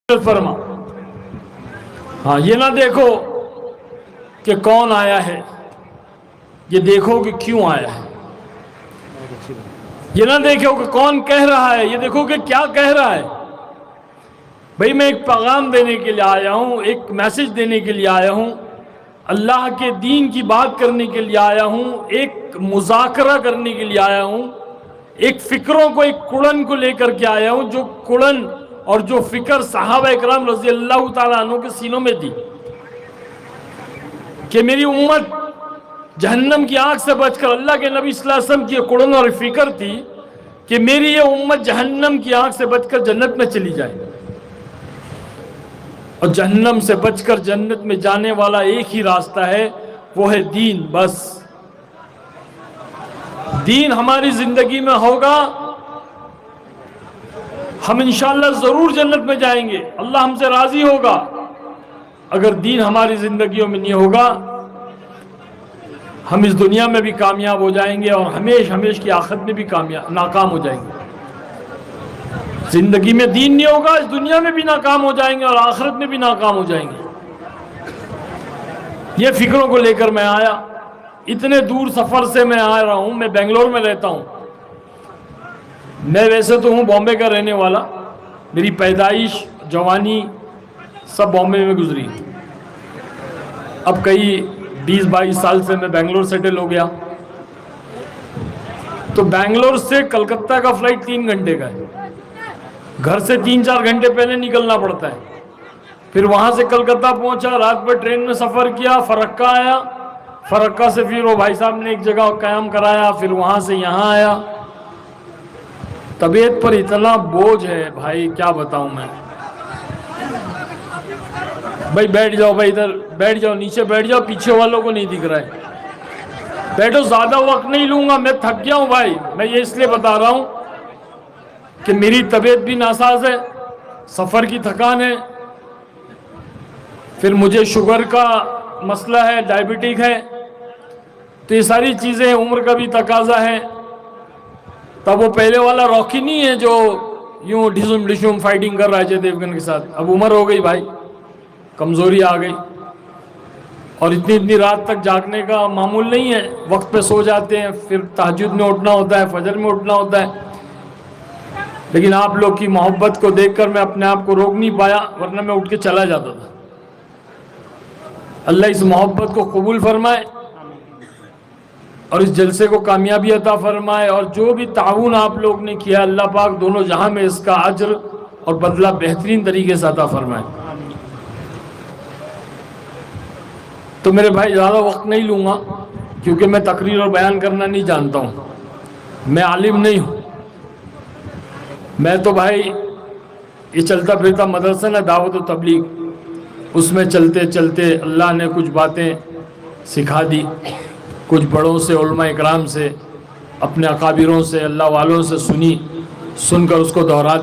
فرما ہاں یہ نہ دیکھو کہ کون آیا ہے، یہ دیکھو کہ کیوں آیا ہے۔ یہ نہ دیکھو کہ کون کہہ رہا ہے، یہ دیکھو کہ کیا کہہ رہا ہے۔ بھئی میں ایک پیغام دینے کے لیے آیا ہوں، ایک میسج دینے کے لیے آیا ہوں، اللہ کے دین کی بات کرنے کے لیے آیا ہوں، ایک مذاکرہ کرنے کے لیے آیا ہوں، ایک فکروں کو، ایک کڑن کو لے کر کے آیا ہوں، جو کڑن اور جو فکر صحابہ اکرام رضی اللہ تعالیٰ عنہ کے سینوں میں تھی کہ میری امت جہنم کی آگ سے بچ کر، اللہ کے نبی صلی اللہ علیہ وسلم کی کڑن اور فکر تھی کہ میری یہ امت جہنم کی آگ سے بچ کر جنت میں چلی جائے، اور جہنم سے بچ کر جنت میں جانے والا ایک ہی راستہ ہے، وہ ہے دین۔ بس دین ہماری زندگی میں ہوگا، ہم انشاءاللہ ضرور جنت میں جائیں گے، اللہ ہم سے راضی ہوگا۔ اگر دین ہماری زندگیوں میں نہیں ہوگا، ہم اس دنیا میں بھی کامیاب ہو جائیں گے اور ہمیش کی آخرت میں بھی ناکام ہو جائیں گے۔ زندگی میں دین نہیں ہوگا، اس دنیا میں بھی ناکام ہو جائیں گے اور آخرت میں بھی ناکام ہو جائیں گے۔ یہ فکروں کو لے کر میں آیا، اتنے دور سفر سے میں آ رہا ہوں، میں بنگلور میں رہتا ہوں۔ میں ویسے تو ہوں بامبے کا رہنے والا، میری پیدائش، جوانی سب بامبے میں گزری، اب کئی 20-22 سال سے میں بنگلور سیٹل ہو گیا۔ تو بنگلور سے کلکتہ کا فلائٹ 3 گھنٹے کا ہے، گھر سے 3-4 گھنٹے پہلے نکلنا پڑتا ہے، پھر وہاں سے کلکتہ پہنچا، رات بھر ٹرین میں سفر کیا، فرقہ آیا، فرقہ سے پھر وہ بھائی صاحب نے ایک جگہ قیام کرایا، پھر وہاں سے یہاں آیا۔ طبیعت پر اتنا بوجھ ہے بھائی، کیا بتاؤں میں۔ بھائی بیٹھ جاؤ، بھائی ادھر بیٹھ جاؤ، نیچے بیٹھ جاؤ، پیچھے والوں کو نہیں دکھ رہا ہے، بیٹھو، زیادہ وقت نہیں لوں گا، میں تھک گیا ہوں بھائی۔ میں یہ اس لیے بتا رہا ہوں کہ میری طبیعت بھی ناساز ہے، سفر کی تھکان ہے، پھر مجھے شوگر کا مسئلہ ہے، ڈائبٹک ہے، تو یہ ساری چیزیں، عمر کا بھی تقاضا ہے۔ تب وہ پہلے والا راکی نہیں ہے جو یوں ڈھسم ڈھسم فائٹنگ کر رہا ہے اجے دیوگن کے ساتھ، اب عمر ہو گئی بھائی، کمزوری آ گئی، اور اتنی رات تک جاگنے کا معمول نہیں ہے، وقت پہ سو جاتے ہیں، پھر تہجد میں اٹھنا ہوتا ہے، فجر میں اٹھنا ہوتا ہے۔ لیکن آپ لوگ کی محبت کو دیکھ کر میں اپنے آپ کو روک نہیں پایا، ورنہ میں اٹھ کے چلا جاتا تھا۔ اللہ اس محبت کو قبول فرمائے اور اس جلسے کو کامیابی عطا فرمائے، اور جو بھی تعاون آپ لوگ نے کیا، اللہ پاک دونوں جہاں میں اس کا اجر اور بدلہ بہترین طریقے سے عطا فرمائے۔ تو میرے بھائی زیادہ وقت نہیں لوں گا، کیونکہ میں تقریر اور بیان کرنا نہیں جانتا ہوں، میں عالم نہیں ہوں، میں تو بھائی یہ چلتا پھرتا مدرسہ نہ دعوت و تبلیغ، اس میں چلتے چلتے اللہ نے کچھ باتیں سکھا دی، کچھ بڑوں سے، علماء اکرام سے، اپنے اکابروں سے، اللہ والوں سے سنی، سن کر اس کو دہرا دے